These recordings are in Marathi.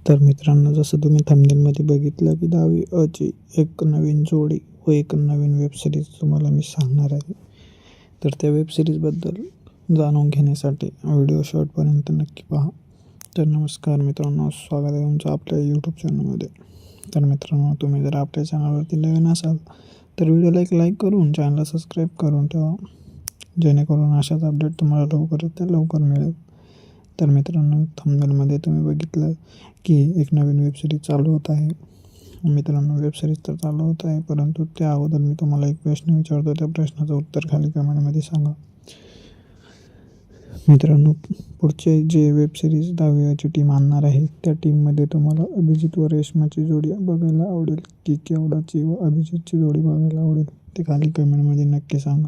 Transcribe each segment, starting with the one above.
तर मित्रांनो, जसं तुम्ही थंबनेलमध्ये बघितलं की 10वी ची एक नवीन जोडी व एक नवीन वेब सिरीज तुम्हाला मी सांगणार आहे. तर त्या वेब सिरीजबद्दल जाणून घेण्यासाठी व्हिडिओ शेवटपर्यंत नक्की पहा. तर नमस्कार मित्रांनो, स्वागत आहे तुमचं आपल्या यूट्यूब चॅनलमध्ये. तर मित्रांनो, तुम्ही जर आपल्या चॅनलवरती नवीन असाल तर व्हिडिओला एक लाईक करून चॅनलला सबस्क्राईब करून ठेवा, जेणेकरून अशाच अपडेट तुम्हाला लवकरात लवकर मिळेल. तर मित्रांनो, थंबनेलमध्ये तुम्ही बघितलं की एक नवीन वेब सिरीज चालू होत आहे. मित्रांनो, वेब सिरीज तर चालू होत आहे, परंतु त्या अगोदर मी तुम्हाला एक प्रश्न विचारतो. त्या प्रश्नाचं उत्तर खाली कमेंटमध्ये सांगा. मित्रांनो, पुढचे जे वेब सिरीज 10वी टीम आणणार आहे, त्या टीममध्ये तुम्हाला अभिजित व रेश्माची जोडी बघायला आवडेल की केवडाची व अभिजितची जोडी बघायला आवडेल, ते खाली कमेंटमध्ये नक्की सांगा.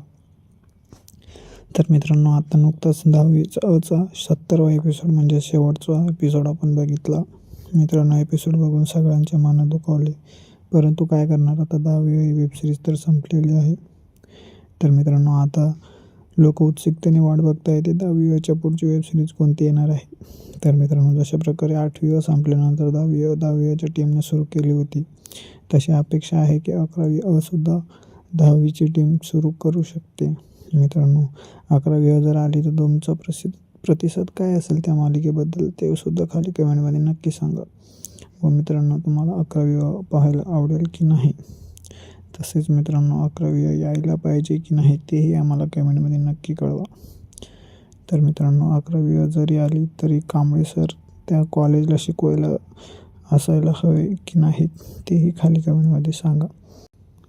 तर मित्रांनो, आता नुकताच 10वीचा 70वा एपिसोड म्हणजे शेवटचा एपिसोड आपण बघितला. मित्रांनो, एपिसोड बघून सगळ्यांचे मन दुखावले, परंतु काय करणार, आता 10वी वेब सिरीज तर संपलेली आहे. तर मित्रांनो, आता लोक उत्सुकतेने वाट बघताय ते 10वीच्या पुढची वेब सिरीज कोणती येणार आहे. तर मित्रांनो, जशा प्रकारे 8वी संपल्यानंतर 10वीच्या टीमने सुरू केली होती, तशी अपेक्षा आहे की 11वी सुद्धा 10वीची टीम सुरू करू शकते. मित्रांनो, 11वी जर आली तर तुमचा प्रतिसाद काय असेल त्या मालिकेबद्दल, ते सुद्धा खाली कमेंटमध्ये नक्की सांगा. व मित्रांनो, तुम्हाला 11वी पाहायला आवडेल की नाही, तसेच मित्रांनो 11वी यायला पाहिजे की नाही, तेही आम्हाला कमेंटमध्ये नक्की कळवा. तर मित्रांनो, 11वी जरी आली तरी कांबळे सर त्या कॉलेजला शिकवायला असायला हवे की नाही, तेही खाली कमेंटमध्ये सांगा.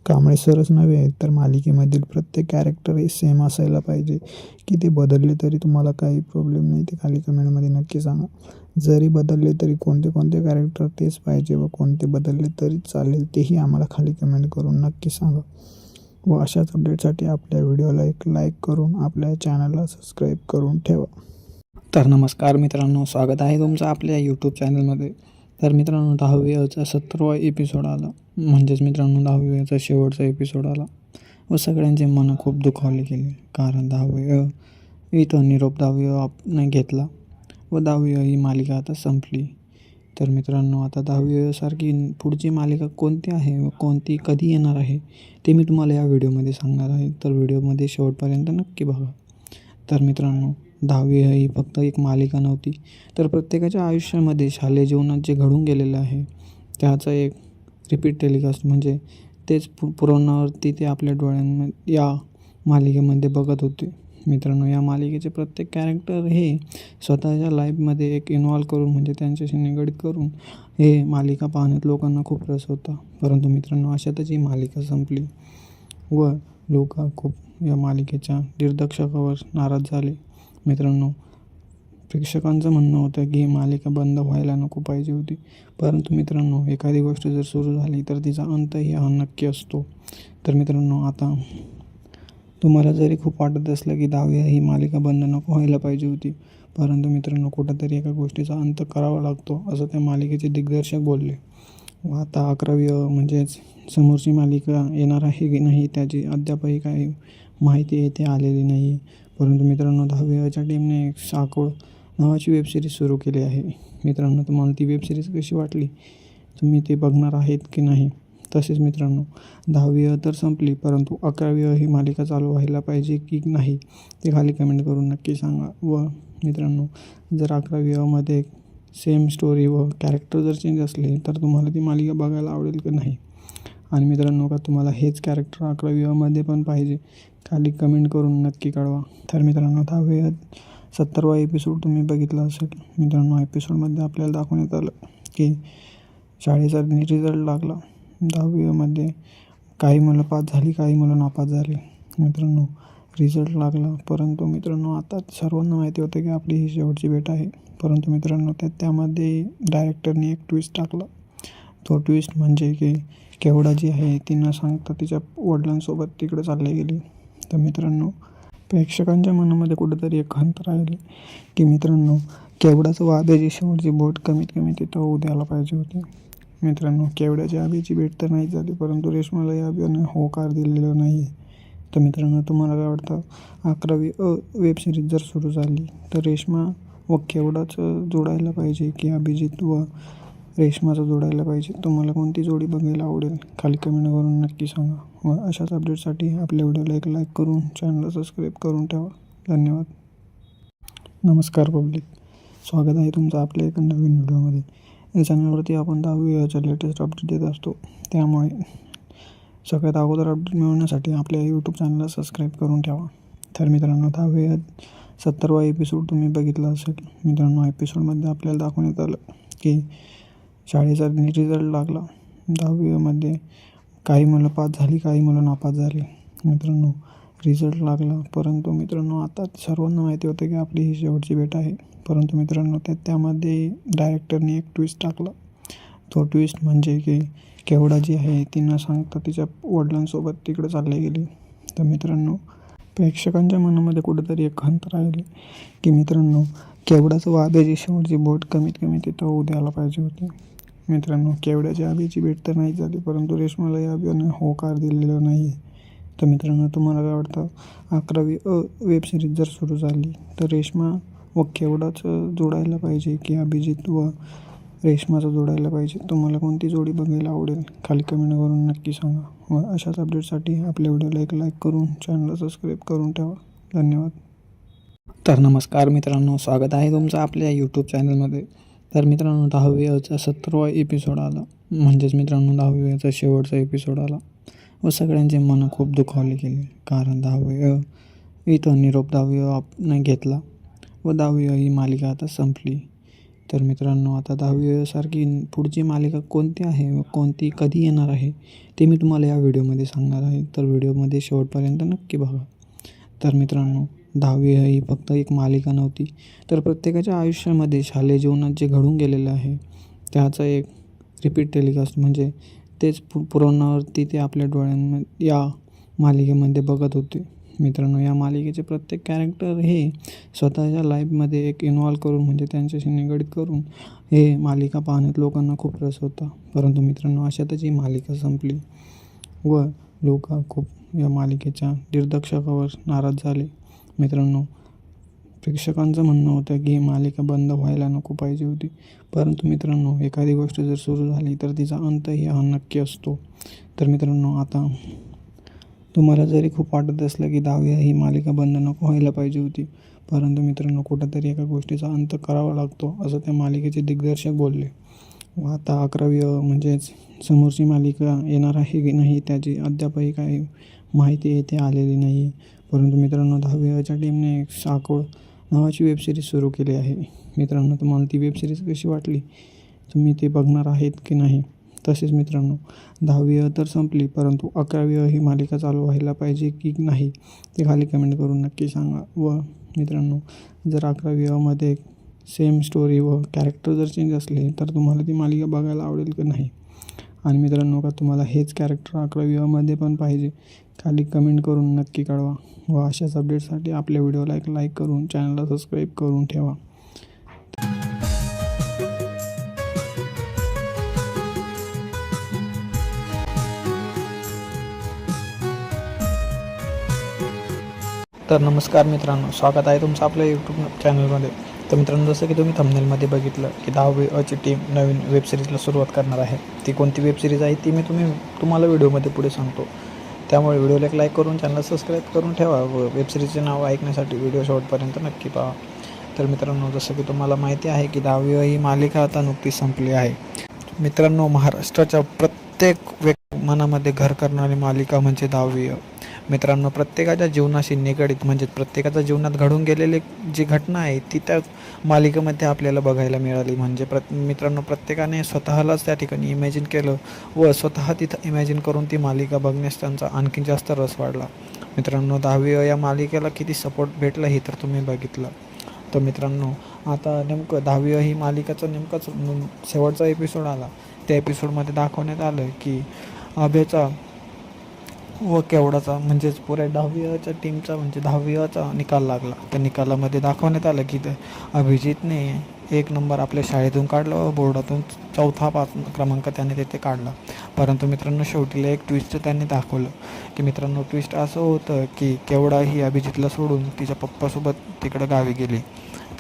कांबळे सरच नव्हे तर मालिकेमधील प्रत्येक कॅरेक्टरही सेम असायला पाहिजे की ते बदलले तरी तुम्हाला काही प्रॉब्लेम नाही, ते खाली कमेंटमध्ये नक्की सांगा. जरी बदलले तरी कोणते कॅरेक्टर तेच पाहिजे व कोणते बदलले तरी चालेल, तेही आम्हाला खाली कमेंट करून नक्की सांगा. व अशाच अपडेटसाठी आपल्या व्हिडिओला एक लाईक करून आपल्या चॅनलला सबस्क्राईब करून ठेवा. तर नमस्कार मित्रांनो, स्वागत आहे तुमचं आपल्या यूट्यूब चॅनलमध्ये. तर मित्रांनो, 10वीचा 70वा एपिसोड आला, म्हणजेच मित्रांनो 10वीचा शेवटचा एपिसोड आला व सगळ्यांचे मन खूप दुखावले गेले, कारण 10वी इथं निरोप 10वी घेतला व 10वी ही मालिका आता संपली. तर मित्रांनो, आता 10वीसारखी पुढची मालिका कोणती आहे व कोणती कधी येणार आहे, ते मी तुम्हाला या व्हिडिओमध्ये सांगणार आहे. तर व्हिडिओमध्ये शेवटपर्यंत नक्की बघा. तर मित्रांनो, 10वी ही फक्त एक मालिका नव्हती, तर प्रत्येकाच्या आयुष्यामध्ये शालेय जीवनात जे घडून गेलेलं आहे त्याचा एक रिपीट टेलिकास्ट, म्हणजे तेच पुरवण्यावरती ते आपल्या डोळ्यांमध्ये या मालिकेमध्ये बघत होते. मित्रांनो, या मालिकेचे प्रत्येक कॅरेक्टर हे स्वतःच्या लाईफमध्ये एक इन्व्हॉल्व करून, म्हणजे त्यांच्याशी निगडीत करून हे मालिका पाहण्यात लोकांना खूप रस होता. परंतु मित्रांनो, अशातच ही मालिका संपली व लोक खूप या मालिकेच्या दिग्दर्शकावर नाराज झाले. मित्रांनो, प्रेक्षकांचं म्हणणं होतं की ही मालिका बंद व्हायला नको पाहिजे होती, परंतु मित्रांनो, एखादी गोष्ट जर सुरू झाली तर तिचा अंतही हा नक्की असतो. तर मित्रांनो, आता तुम्हाला जरी खूप वाटत असलं की 10वी ही मालिका बंद नको व्हायला पाहिजे होती, परंतु मित्रांनो, कुठंतरी एका गोष्टीचा अंत करावा लागतो, असं त्या मालिकेचे दिग्दर्शक बोलले. व आता 11वी म्हणजेच समोरची मालिका येणार आहे की नाही त्याची अद्यापही काही माहिती येथे आलेली नाही. परंतु मित्रांनो, 10वीच्या टीमने एक साकोळ नावाची वेब सिरीज सुरू केली आहे. मित्रांनो, तुम्हाला ती वेब सिरीज कशी वाटली, तुम्ही ते बघणार आहेत की नाही? तसेच मित्रांनो, 10वी तर संपली, परंतु 11वी ही मालिका चालू व्हायला पाहिजे की नाही, ते खाली कमेंट करून नक्की सांगा. व मित्रांनो, जर 11वीमध्ये सेम स्टोरी व कॅरेक्टर जर चेंज असले तर तुम्हाला ती मालिका बघायला आवडेल की नाही? आणि मित्रांनो, का तुम्हाला हेच कॅरेक्टर 11वीमध्ये पण पाहिजे, खाली कमेंट करून नक्की कळवा. तर मित्रांनो, 10वी 70वा एपिसोड तुम्ही बघितला असेल. मित्रांनो, एपिसोडमध्ये आपल्याला दाखवण्यात आलं की शाळेचा रिझल्ट लागला. 10वीमध्ये काही मुलं पास झाली, काही मुलं नापास झाली. मित्रांनो, रिझल्ट लागला, परंतु मित्रांनो, आता सर्वांना माहिती होतं की आपली ही शेवटची भेट आहे. परंतु मित्रांनो, त्यामध्ये डायरेक्टरने एक ट्विस्ट टाकला. तो ट्विस्ट म्हणजे की केवडा जी आहे ती न सांगता तिच्या वडिलांसोबत तिकडे चालली गेली. तर मित्रांनो, प्रेक्षकांच्या मनामध्ये कुठेतरी एक खंत राहिली की मित्रांनो, केवडाचं वाद्याची शेवटची बोट कमीत कमी तिथं होऊ द्यायला पाहिजे होती. मित्रांनो, केवड्याच्या अभिची भेट तर नाही झाली, परंतु रेश्माला या अभियाने होकार दिलेला नाही आहे. तर मित्रांनो, तुम्हाला काय वाटतं, 11वी वेब सिरीज जर सुरू झाली तर रेश्मा व केवडाचं जोडायला पाहिजे की अभिजित व रेशमाचं जोडायला पाहिजे. तुम्हाला कोणती जोडी बघायला आवडेल खाली कमेंट करून नक्की सांगा. व अशाच अपडेटसाठी आपल्या व्हिडिओला एक लाईक करून चॅनलला सबस्क्राईब करून ठेवा. धन्यवाद. नमस्कार पब्लिक, स्वागत आहे तुमचं आपल्या एका नवीन व्हिडिओमध्ये. या चॅनलवरती आपण 10वी लेटेस्ट अपडेट देत असतो. त्यामुळे सगळ्यात अगोदर अपडेट मिळवण्यासाठी आपल्या यूट्यूब चॅनलला सबस्क्राईब करून ठेवा. तर मित्रांनो, 70वा एपिसोड तुम्ही बघितला असेल. मित्रांनो, एपिसोडमध्ये आपल्याला दाखवण्यात आलं की शाळेचा रिझल्ट लागला. 10वीमध्ये काही मुलं पास झाली, काही मुलं नापास झाली. मित्रांनो, रिझल्ट लागला, परंतु मित्रांनो आता सर्वांना माहिती होतं की आपली ही शेवटची भेट आहे. परंतु मित्रांनो त्यामध्ये डायरेक्टरने एक ट्विस्ट टाकला. तो ट्विस्ट म्हणजे की केवढा जी आहे ती न सांगता तिच्या वडिलांसोबत तिकडे चालली गेली. तर मित्रांनो, प्रेक्षकांच्या मनामध्ये कुठेतरी एक खंत राहिली की मित्रांनो केवढाचं वाद्याची शेवटची बोट कमीत कमी तिथं होऊ द्यायला पाहिजे होती. मित्रांनो, केवढ्याच्या आधीची भेट तर नाही झाली, परंतु रेशमाला या अभियाने होकार दिलेला नाही. तर मित्रांनो, तुम्हाला काय वाटतं, 11वी वेबसिरीज जर सुरू झाली तर रेशमा व केवढाच जोडायला पाहिजे की अभिजित व रेशमाचं जोडायला पाहिजे? तुम्हाला कोणती जोडी बघायला आवडेल खाली कमेंट करून नक्की सांगा. व अशाच अपडेटसाठी आपल्या व्हिडिओला एक लाईक करून चॅनलला सबस्क्राईब करून ठेवा. धन्यवाद. तर नमस्कार मित्रांनो, स्वागत आहे तुमचं आपल्या यूट्यूब चॅनलमध्ये. तर मित्रांनो, 10वीचा 70वा एपिसोड आला. म्हणजेच मित्रांनो 10वीचा शेवटचा एपिसोड आला व सगळ्यांचे मनं खूप दुखावले गेले. कारण 10वी इथं निरोप 10वी घेतला व 10वी ही मालिका आता संपली. तर मित्रांनो, आता 10वीसारखी पुढची मालिका कोणती आहे व कोणती कधी येणार आहे ते मी तुम्हाला या व्हिडिओमध्ये सांगणार आहे. तर व्हिडिओमध्ये शेवटपर्यंत नक्की बघा. तर मित्रांनो, 10वी ही फक्त एक मालिका नव्हती, तर प्रत्येकाच्या आयुष्यामध्ये शालेय जीवनात जे घडून गेलेलं आहे त्याचा एक रिपीट टेलिकास्ट, म्हणजे तेच पुरवण्यावरती ते आपल्या डोळ्यांमध्ये या मालिकेमध्ये बघत होते. मित्रांनो, या मालिकेचे प्रत्येक कॅरेक्टर हे स्वतःच्या लाईफमध्ये एक इन्व्हॉल्व करून, म्हणजे त्यांच्याशी निगडीत करून हे मालिका पाहण्यात लोकांना खूप रस होता. परंतु मित्रांनो, अशातच ही मालिका संपली व लोक खूप या मालिकेच्या दिग्दर्शकावर नाराज झाले. मित्रांनो, प्रेक्षकांचं म्हणणं होतं की ही मालिका बंद व्हायला नको पाहिजे होती. परंतु मित्रांनो, एखादी गोष्ट जर सुरू झाली तर तिचा अंतही हा नक्की असतो. तर मित्रांनो, आता तुम्हाला जरी खूप वाटत असलं की 10वी ही मालिका बंद नको व्हायला पाहिजे होती, परंतु मित्रांनो कुठंतरी एका गोष्टीचा अंत करावा लागतो, असं त्या मालिकेचे दिग्दर्शक बोलले. व आता 11वी म्हणजेच समोरची मालिका येणार आहे की नाही त्याची अद्यापही काही माहिती येथे आलेली नाही. परंतु मित्रांनो, 10वीच्या टीमने एक साकोळ नावाची वेबसिरीज सुरू केली आहे. मित्रांनो, तुम्हाला ती वेबसिरीज कशी वाटली, तुम्ही ते बघणार आहेत की नाही? तसेच मित्रांनो, 10वी तर संपली, परंतु 11वी ही मालिका चालू व्हायला पाहिजे की नाही ते खाली कमेंट करून नक्की सांगा. व मित्रांनो, जर 11वीमध्ये सेम स्टोरी व कॅरेक्टर जर चेंज असले तर तुम्हाला ती मालिका बघायला आवडेल की नाही? आणि मित्रांनो, का तुम्हाला हेच कॅरेक्टर 11वीमध्ये पण पाहिजे? खाली कमेंट करून नक्की कळवा. व अशाच अपडेटसाठी आपल्या व्हिडिओला एक लाईक करून चॅनलला सबस्क्राईब करून ठेवा. तर नमस्कार मित्रांनो, स्वागत आहे तुमचं आपल्या यूट्यूब चॅनलमध्ये. तर मित्रांनो, जसं की तुम्ही थंबनेलमध्ये बघितलं की 10वीची टीम नवीन वेबसिरीजला सुरुवात करणार आहे. ती कोणती वेबसिरीज आहे ती मी तुम्हाला व्हिडिओमध्ये पुढे सांगतो. त्यामुळे व्हिडिओला एक लाईक करून चॅनल सबस्क्राईब करून ठेवा व वेबसिरीजचे नाव ऐकण्यासाठी व्हिडिओ शेवटपर्यंत नक्की पहा. तर मित्रांनो, जसं की तुम्हाला माहिती आहे की 10वी ही मालिका आता नुकतीच संपली आहे. मित्रांनो, महाराष्ट्राच्या प्रत्येक मनामध्ये घर करणारी मालिका म्हणजे 10वी. मित्रांनो, प्रत्येकाच्या जीवनाशी निगडीत, म्हणजे प्रत्येकाच्या जीवनात घडून गेलेली जी घटना आहे ती त्या मालिकेमध्ये आपल्याला बघायला मिळाली. म्हणजे मित्रांनो, प्रत्येकाने स्वतःलाच त्या ठिकाणी इमॅजिन केलं व स्वतः तिथं इमॅजिन करून ती मालिका बघण्यास त्यांचा आणखी जास्त रस वाढला. मित्रांनो, 10वी या मालिकेला किती सपोर्ट भेटला हे तर तुम्ही बघितलं. तर मित्रांनो, आता नेमकं 10वी ही मालिकाचा नेमकाच शेवटचा एपिसोड आला. त्या एपिसोडमध्ये दाखवण्यात आलं की अभयचा व केवढाचा, म्हणजेच पुऱ्या 10वीच्या टीमचा, म्हणजे 10वीचा निकाल लागला. त्या निकालामध्ये दाखवण्यात आलं की अभिजितने 1 नंबर आपल्या शाळेतून काढला व बोर्डातून 4था क्रमांक त्याने तिथे काढला. परंतु मित्रांनो शेवटीला एक ट्विस्ट त्यांनी दाखवलं की मित्रांनो ट्विस्ट असं होतं की केवढा ही अभिजितला सोडून तिच्या पप्पासोबत तिकडं गावी गेली.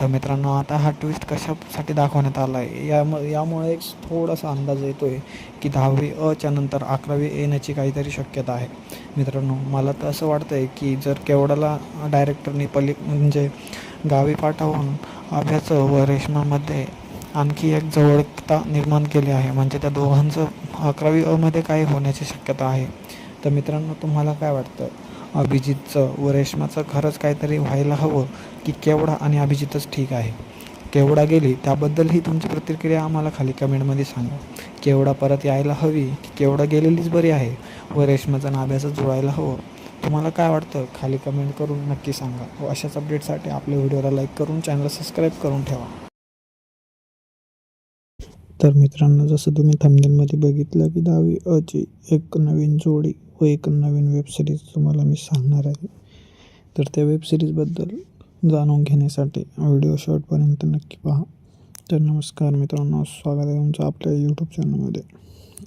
तर मित्रांनो आता हा ट्विस्ट कशासाठी दाखवण्यात आला आहे यामुळे एक थोडासा अंदाज येतो आहे की 10वी अच्या नंतर 11वी येण्याची काहीतरी शक्यता आहे. मित्रांनो मला तर असं वाटतं आहे की जर केवढाला डायरेक्टरनी म्हणजे गावी पाठवून अभ्याचं व रेश्मामध्ये आणखी एक जवळता निर्माण केली आहे, म्हणजे त्या दोघांचं 11वी अमध्ये काही होण्याची शक्यता आहे. तर मित्रांनो तुम्हाला काय वाटतं, अभिजितचं व रेश्माचं खरंच काहीतरी व्हायला हवं की केवढा आणि अभिजितच ठीक आहे? केवढा गेली त्याबद्दलही तुमची प्रतिक्रिया आम्हाला खाली कमेंटमध्ये सांगा. केवढा परत यायला हवी की केवढा गेलेलीच बरी आहे व रेश्माचं नाभ्याचं जुळायला हवं? तुम्हाला काय वाटतं खाली कमेंट करून नक्की सांगा. व अशाच अपडेटसाठी आपल्या व्हिडिओला लाईक करून चॅनलला सबस्क्राईब करून ठेवा. तर मित्रांनो जसं तुम्ही थंबनेलमध्ये बघितलं की 10वी अची एक नवीन जोडी व एक नवीन वेबसिरीज तुम्हाला मी सांगणार आहे. तर त्या वेबसिरीजबद्दल जाणून घेण्यासाठी व्हिडिओ शेवटपर्यंत नक्की पहा. तर नमस्कार मित्रांनो, स्वागत आहे तुमचं आपल्या यूट्यूब चॅनलमध्ये.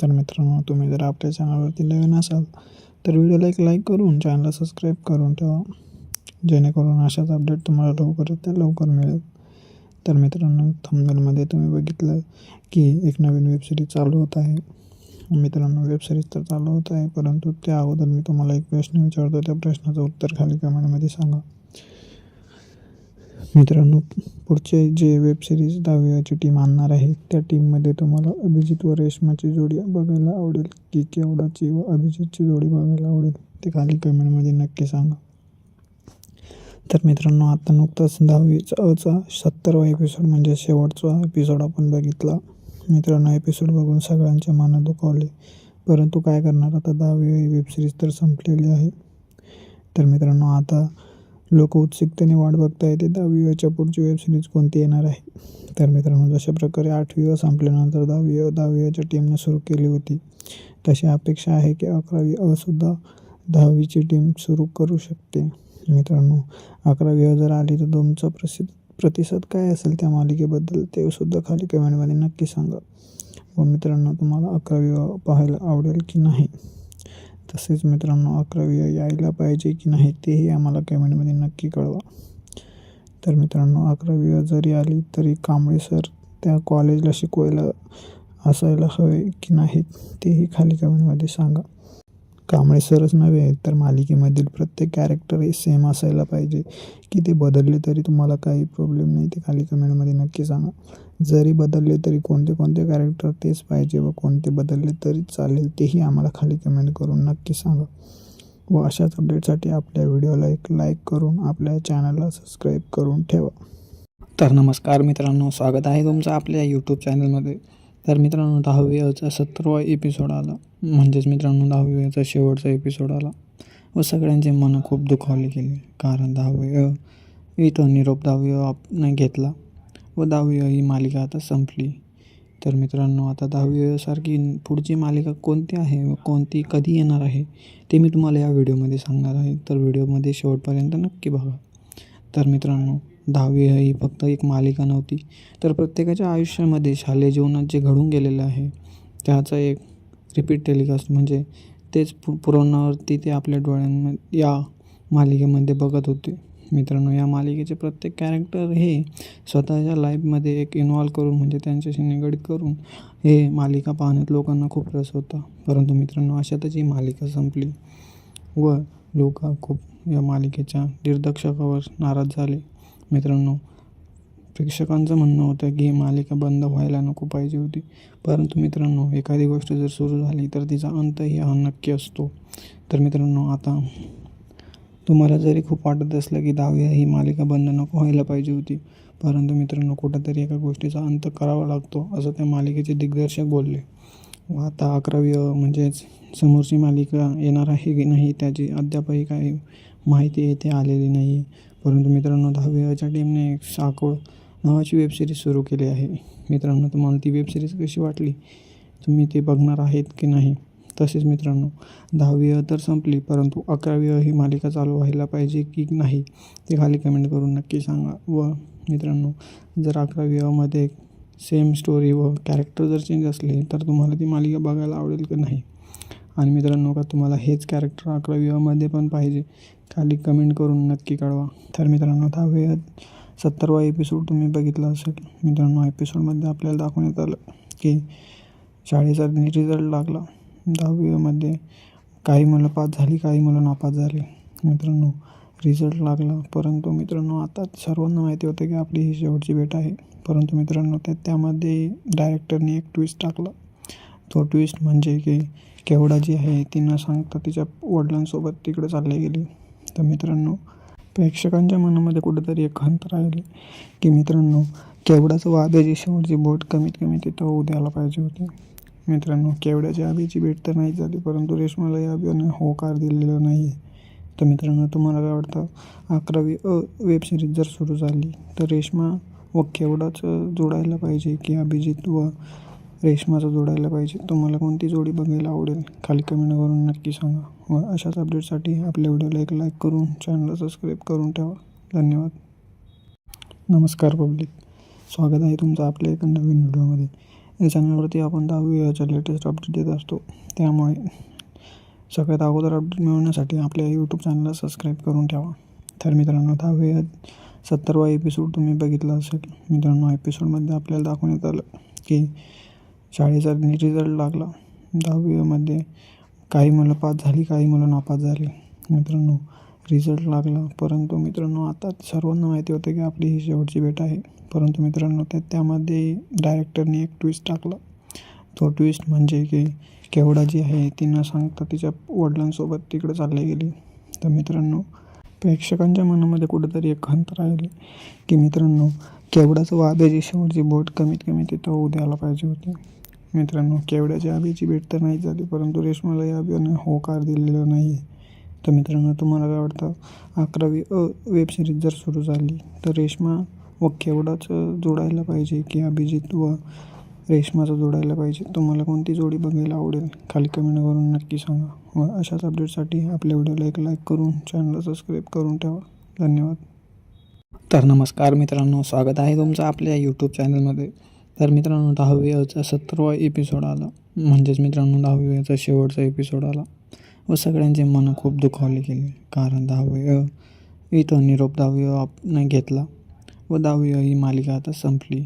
तर मित्रांनो तुम्ही जर आपल्या चॅनलवरती नवीन असाल तर व्हिडिओला एक लाईक करून चॅनलला सबस्क्राईब करून ठेवा, जेणेकरून अशाच अपडेट तुम्हाला लवकरात लवकर मिळेल. तर मित्रांनो थंबनेलमध्ये तुम्ही बघितलं की एक नवीन वेबसिरीज चालू होत आहे. मित्रांनो वेबसिरीज तर चालू होत आहे, परंतु त्या अगोदर मी तुम्हाला एक प्रश्न विचारतो, त्या प्रश्नाचं उत्तर खाली कमेंटमध्ये सांगा. मित्रांनो पुढचे जे वेबसिरीज 10वी अची टीम आणणार आहे त्या टीममध्ये तुम्हाला अभिजित व रेश्माची जोडी बघायला आवडेल की केवढाची व अभिजितची जोडी बघायला आवडेल ते खाली कमेंटमध्ये नक्की सांगा. तर मित्रांनो आता नुकताच 10वी अचा 70वा एपिसोड म्हणजे शेवटचा एपिसोड आपण बघितला. मित्रांनो एपिसोड बघून सगळ्यांचे मन दुखावले, परंतु काय करणार, आता 10वी ही वेबसिरीज तर संपलेली आहे. तर मित्रांनो आता लोक उत्सुकतेने वाट बघता येते 10वी अच्या पुढची वेबसिरीज कोणती येणार आहे. तर मित्रांनो जशा प्रकारे 8वी संपल्यानंतर 10वी अच्या टीमने सुरू केली होती, तशी अपेक्षा आहे की 11वी सुद्धा 10वीची टीम सुरू करू शकते. मित्रांनो 11वी जर आली तर तुमचा प्रतिसाद काय असेल त्या मालिकेबद्दल ते सुद्धा खाली कमेंटमध्ये नक्की सांगा. व मित्रांनो तुम्हाला 11वी पाहायला आवडेल की नाही, तसेच मित्रांनो 11वी यायला पाहिजे की नाही तेही आम्हाला कमेंटमध्ये नक्की कळवा. तर मित्रांनो 11वी जरी आली तरी कांबळे सर त्या कॉलेजला शिकवायला असायला हवे की नाही तेही खाली कमेंटमध्ये सांगा. कांबळे सरच नव्हे तर मालिकेमधील प्रत्येक कॅरेक्टर हे सेम असायला पाहिजे की ते बदलले तरी तुम्हाला काही प्रॉब्लेम नाही, ते खाली कमेंटमध्ये नक्की सांगा. जरी बदलले तरी कोणते कॅरेक्टर तेच पाहिजे व कोणते बदलले तरी चालेल तेही आम्हाला खाली कमेंट करून नक्की सांगा. व अशाच अपडेटसाठी आपल्या व्हिडिओला एक लाईक करून आपल्या चॅनलला सबस्क्राईब करून ठेवा. तर नमस्कार मित्रांनो, स्वागत आहे तुमचं आपल्या यूट्यूब चॅनलमध्ये. तर मित्रांनो 10वी अचा 70वा एपिसोड आला, म्हणजेच मित्रांनो 10वी अचा शेवटचा एपिसोड आला व सगळ्यांचे मन खूप दुखावले गेले, कारण 10वी इथं निरोप 10वी नाही घेतला व 10वी ही मालिका आता संपली. तर मित्रांनो आता 10वी सारखी पुढची मालिका कोणती आहे व कोणती कधी येणार आहे ते मी तुम्हाला या व्हिडिओमध्ये सांगणार आहे. तर व्हिडिओमध्ये शेवटपर्यंत नक्की बघा. तर मित्रांनो 10वी ही फक्त एक मालिका नव्हती, तर प्रत्येकाच्या आयुष्यामध्ये शालेय जीवनात जे घडून गेलेलं आहे त्याचा एक रिपीट टेलिकास्ट, म्हणजे तेच पुरवण्यावरती ते आपल्या डोळ्यांमध्ये या मालिकेमध्ये बघत होते. मित्रांनो या मालिकेचे प्रत्येक कॅरेक्टर हे स्वतःच्या लाईफमध्ये एक इन्व्हॉल्व करून, म्हणजे त्यांच्याशी निगडीत करून हे मालिका पाहण्यात लोकांना खूप रस होता. परंतु मित्रांनो अशातच ही मालिका संपली व लोक खूप या मालिकेच्या दिग्दर्शकावर नाराज झाले. मित्रांनो प्रेक्षकांचं म्हणणं होतं की ही मालिका बंद व्हायला नको पाहिजे होती, परंतु मित्रांनो एखादी गोष्ट जर सुरू झाली तर तिचा अंतही हा नक्की असतो. तर मित्रांनो आता तुम्हाला जरी खूप वाटत असलं की 10वी ही मालिका बंद नको व्हायला पाहिजे होती, परंतु मित्रांनो कुठंतरी एका गोष्टीचा अंत करावा लागतो असं त्या मालिकेचे दिग्दर्शक बोलले. व आता 11वी म्हणजेच समोरची मालिका येणार आहे की नाही त्याची अद्यापही काही माहिती येथे आलेली नाही. परंतु मित्रांनो 10वी च्या टीमने एक साकोळ नावाची वेबसिरीज सुरू केली आहे. मित्रांनो तुम्हाला ती वेबसिरीज कशी वाटली, तुम्ही ते बघणार आहेत की नाही? तसेच मित्रांनो 10वी तर संपली, परंतु 11वी ही मालिका चालू व्हायला पाहिजे की नाही ते खाली कमेंट करून नक्की सांगा. व मित्रांनो जर 11वी मध्ये सेम स्टोरी व कॅरेक्टर जर चेंज असले तर तुम्हाला ती मालिका बघायला आवडेल की नाही? आणि मित्रांनो, का तुम्हाला हेच कॅरेक्टर 11वीमध्ये पण पाहिजे? खाली कमेंट करून नक्की कळवा. तर मित्रांनो, 70वा एपिसोड तुम्ही बघितला असेल. मित्रांनो, एपिसोडमध्ये आपल्याला दाखवण्यात आलं की शाळेचा रिझल्ट लागला. 10वीमध्ये काही मुलं पास झाली, काही मुलं नापास झाली. मित्रांनो, रिझल्ट लागला, परंतु मित्रांनो आता सर्वांना माहिती होतं की आपली ही शेवटची भेट आहे. परंतु मित्रांनो, त्यामध्ये डायरेक्टरने एक ट्विस्ट टाकला. तो ट्विस्ट म्हणजे की केवढा जी आहे ती न सांगता तिच्या वडिलांसोबत तिकडे चालली गेली. तर मित्रांनो, प्रेक्षकांच्या मनामध्ये कुठेतरी एक खंत राहिली की मित्रांनो, केवढाचं वाद्याची शेवटची बोट कमीत कमी तिथं होऊ द्यायला पाहिजे होती. मित्रांनो, केवढ्याच्या आबीची भेट तर नाही झाली, परंतु रेश्माला या अभियाने होकार दिलेला नाही आहे. तर मित्रांनो, तुम्हाला काय वाटतं? 11वी वेब सिरीज जर सुरू झाली तर रेश्मा व केवढाच जोडायला पाहिजे की अभिजित व रेश्माचं जोडायला पाहिजे? तुम्हाला कोणती जोडी बघायला आवडेल? खाली कमेंट करून नक्की सांगा. व अशाच अपडेटसाठी आपल्या व्हिडिओला एक लाईक करून चॅनलला सबस्क्राईब करून ठेवा. धन्यवाद. नमस्कार पब्लिक, स्वागत आहे तुमचं आपल्या एका नवीन व्हिडिओमध्ये. या चॅनलवरती आपण 10वीच्या लेटेस्ट अपडेट देत असतो. त्यामुळे सगळ्यात अगोदर अपडेट मिळवण्यासाठी आपल्या यूट्यूब चॅनलला सबस्क्राईब करून ठेवा. तर मित्रांनो, 70वा एपिसोड तुम्ही बघितला असेल. मित्रांनो, एपिसोडमध्ये आपल्याला दाखवण्यात आलं की शाळेचा रिझल्ट लागला. 10वीमध्ये काही मुलं पास झाली, काही मुलं नापास झाली. मित्रांनो, रिझल्ट लागला, परंतु मित्रांनो आता सर्वांना माहिती होतं की आपली ही शेवटची भेट आहे. परंतु मित्रांनो, त्यामध्ये डायरेक्टरने एक ट्विस्ट टाकला. तो ट्विस्ट म्हणजे की केवढा जी आहे ती न सांगता तिच्या वडिलांसोबत तिकडे चालली गेली. तर मित्रांनो, प्रेक्षकांच्या मनामध्ये कुठेतरी एक खंत राहिली की मित्रांनो, केवढाचं वाद्याची शेवटची बोट कमीत कमी तिथं होऊ द्यायला पाहिजे होती. मित्रांनो, केवढ्याच्या आबीची भेट तर नाही झाली, परंतु रेश्माला या अभियाने होकार दिलेला नाही आहे. तर मित्रांनो, तुम्हाला काय वाटतं? 11वी वेब सिरीज जर सुरू झाली तर रेश्मा व केवढाच जोडायला पाहिजे की अभिजित व रेश्माचं जोडायला पाहिजे? तुम्हाला कोणती जोडी बघायला आवडेल? खाली कमेंट करून नक्की सांगा. व अशाच अपडेटसाठी आपल्या व्हिडिओला एक लाईक करून चॅनलला सबस्क्राईब करून ठेवा. धन्यवाद. तर नमस्कार मित्रांनो, स्वागत आहे तुमचं आपल्या यूट्यूब चॅनलमध्ये. तर मित्रांनो, 10वीचा 70वा एपिसोड आला. म्हणजेच मित्रांनो, 10वीचा शेवटचा एपिसोड आला व सगळ्यांचे मन खूप दुखावले गेले. कारण 10वी इथं निरोप 10वी नाही घेतला व 10वी ही मालिका आता संपली.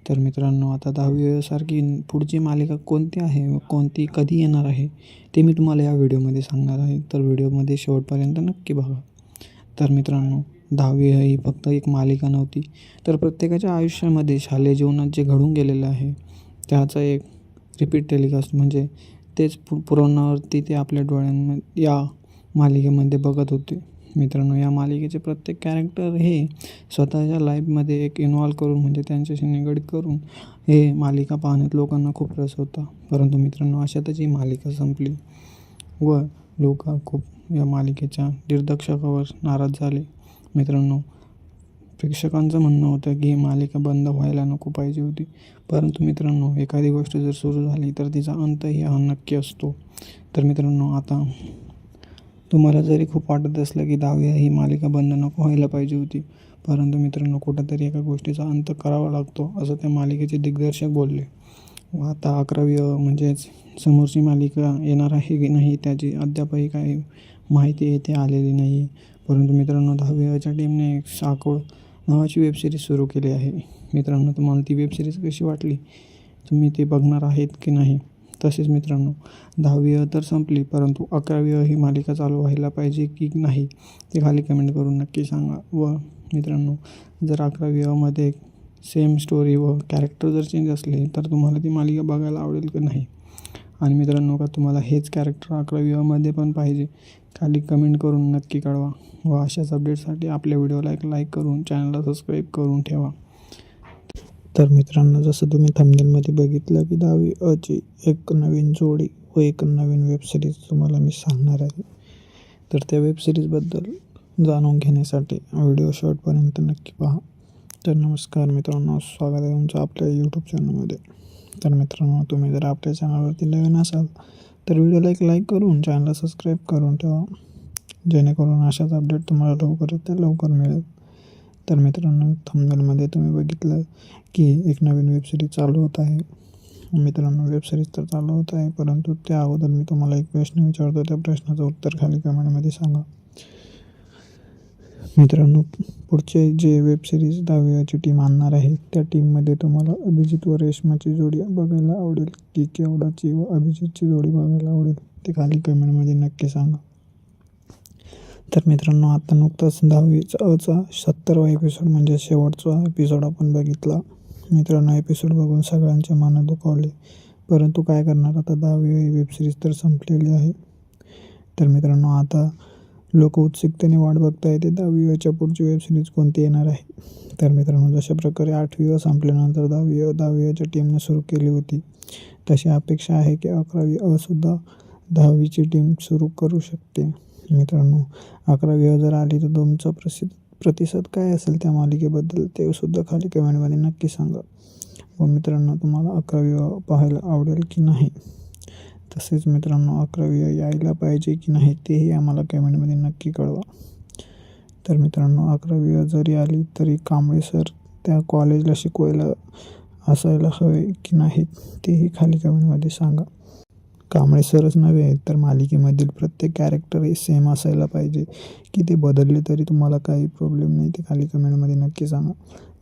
तर मित्रांनो, आता 10वीसारखी पुढची मालिका कोणती आहे व कोणती कधी येणार आहे ते मी तुम्हाला या व्हिडिओमध्ये सांगणार आहे. तर व्हिडिओमध्ये शेवटपर्यंत नक्की बघा. तर मित्रांनो, 10वी ही फक्त एक मालिका नव्हती, तर प्रत्येकाच्या आयुष्यामध्ये शालेय जीवनात जे घडून गेलेलं आहे त्याचा एक रिपीट टेलिकास्ट म्हणजे तेच पुरवण्यावरती ते आपल्या डोळ्यांमध्ये या मालिकेमध्ये बघत होते. मित्रांनो, या मालिकेचे प्रत्येक कॅरेक्टर हे स्वतःच्या लाईफमध्ये एक इन्व्हॉल्व करून म्हणजे त्यांच्याशी निगडीत करून हे मालिका पाहण्यात लोकांना खूप रस होता. परंतु मित्रांनो, अशातच ही मालिका संपली व लोक खूप या मालिकेच्या दिग्दर्शकावर नाराज झाले. मित्रांनो, प्रेक्षकांचं म्हणणं होतं की ही मालिका बंद व्हायला नको पाहिजे होती. परंतु मित्रांनो, एखादी गोष्ट जर सुरू झाली तर तिचा अंतही हा नक्की असतो. तर मित्रांनो, आता तुम्हाला जरी खूप वाटत असलं की 10वी ही मालिका बंद नको व्हायला पाहिजे होती, परंतु मित्रांनो, कुठंतरी एका गोष्टीचा अंत करावा लागतो असं त्या मालिकेचे दिग्दर्शक बोलले. व आता 11वी म्हणजेच समोरची मालिका येणार आहे की नाही त्याची अद्यापही काही माहिती येथे आलेली नाही. परंतु मित्रांनो, 10वीच्या टीमने एक साकोळ नावाची वेबसिरीज सुरू केली आहे. मित्रांनो, तुम्हाला ती वेबसिरीज कशी वाटली? तुम्ही ते बघणार आहेत की नाही? तसेच मित्रांनो, 10वी तर संपली, परंतु 11वी ही मालिका चालू व्हायला पाहिजे की नाही ते खाली कमेंट करून नक्की सांगा. व मित्रांनो, जर 11वीमध्ये सेम स्टोरी व कॅरेक्टर जर चेंज असले तर तुम्हाला ती मालिका बघायला आवडेल की नाही? आणि मित्रांनो, का तुम्हाला हेच कॅरेक्टर 11वीमध्ये पण पाहिजे? खाली कमेंट करून नक्की कळवा. व अशाच अपडेटसाठी आपल्या व्हिडिओला एक लाईक करून चॅनलला सबस्क्राईब करून ठेवा. तर मित्रांनो, जसं तुम्ही थंबनेलमध्ये बघितलं की 10वीची एक नवीन जोडी व एक नवीन वेबसिरीज तुम्हाला मी सांगणार आहे. तर त्या वेबसिरीजबद्दल जाणून घेण्यासाठी व्हिडिओ शेवटपर्यंत नक्की पहा. तर नमस्कार मित्रांनो, स्वागत आहे तुमचं आपल्या यूट्यूब चॅनलमध्ये. तर मित्रांनो, तुम्ही जर आपल्या चॅनलवरती नवीन असाल तर व्हिडिओला एक लाईक करून चॅनलला सबस्क्राईब करून ठेवा, जेणेकरून अशाच अपडेट तुम्हाला लवकरात लवकर मिळेल. तर मित्रांनो, थंबनेलमध्ये तुम्ही बघितलं की एक नवीन वेबसिरीज चालू होत आहे. मित्रांनो, वेबसिरीज तर चालू होत आहे, परंतु त्या अगोदर मी तुम्हाला एक प्रश्न विचारतो. त्या प्रश्नाचं उत्तर खाली कमेंटमध्ये सांगा. मित्रांनो, पुढचे जे वेबसिरीज दहावीची टीम आणणार आहे त्या टीममध्ये तुम्हाला अभिजित व रेश्माची जोडी बघायला आवडेल की केवडाची व अभिजितची जोडी बघायला आवडेल ते खाली कमेंटमध्ये नक्की सांगा. तर मित्रांनो, आता नुकताच 10वीचा 70वा एपिसोड म्हणजे शेवटचा एपिसोड आपण बघितला. मित्रांनो, एपिसोड बघून सगळ्यांचे मन दुखावले, परंतु काय करणार, आता 10वी वेबसिरीज तर संपलेली आहे. तर मित्रांनो, आता लोक उत्सुकतेने वाट बघता येते 10वीच्या पुढची वेबसिरीज कोणती येणार आहे. तर मित्रांनो, जशा प्रकारे 8वी संपल्यानंतर 10वीच्या टीमने सुरू केली होती, तशी अपेक्षा आहे की 11वी सुद्धा 10वीची टीम सुरू करू शकते. मित्रांनो, 11वी जर आली तर तुमचा प्रतिसाद काय असेल त्या मालिकेबद्दल ते सुद्धा खाली कमेंटमध्ये नक्की सांगा. व मित्रांनो, तुम्हाला 11वी पाहायला आवडेल की नाही, तसेच मित्रांनो 11वी यायला पाहिजे की नाही तेही आम्हाला कमेंटमध्ये नक्की कळवा. तर मित्रांनो, 11वी जरी आली तरी कांबळे सर त्या कॉलेजला शिकवायला असायला हवे की नाही तेही खाली कमेंटमध्ये सांगा. कांबळे सरच नव्हे तर मालिकेमधील प्रत्येक कॅरेक्टर हे सेम असायला पाहिजे की ते बदलले तरी तुम्हाला काही प्रॉब्लेम नाही ते खाली कमेंटमध्ये नक्की सांगा.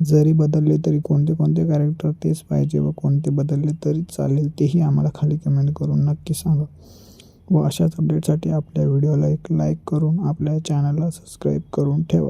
जरी बदलले तरी कोणते कॅरेक्टर तेच पाहिजे व कोणते बदलले तरी चालेल तेही आम्हाला खाली कमेंट करून नक्की सांगा. व अशाच अपडेटसाठी आपल्या व्हिडिओला एक लाईक करून आपल्या चॅनलला सबस्क्राईब करून ठेवा.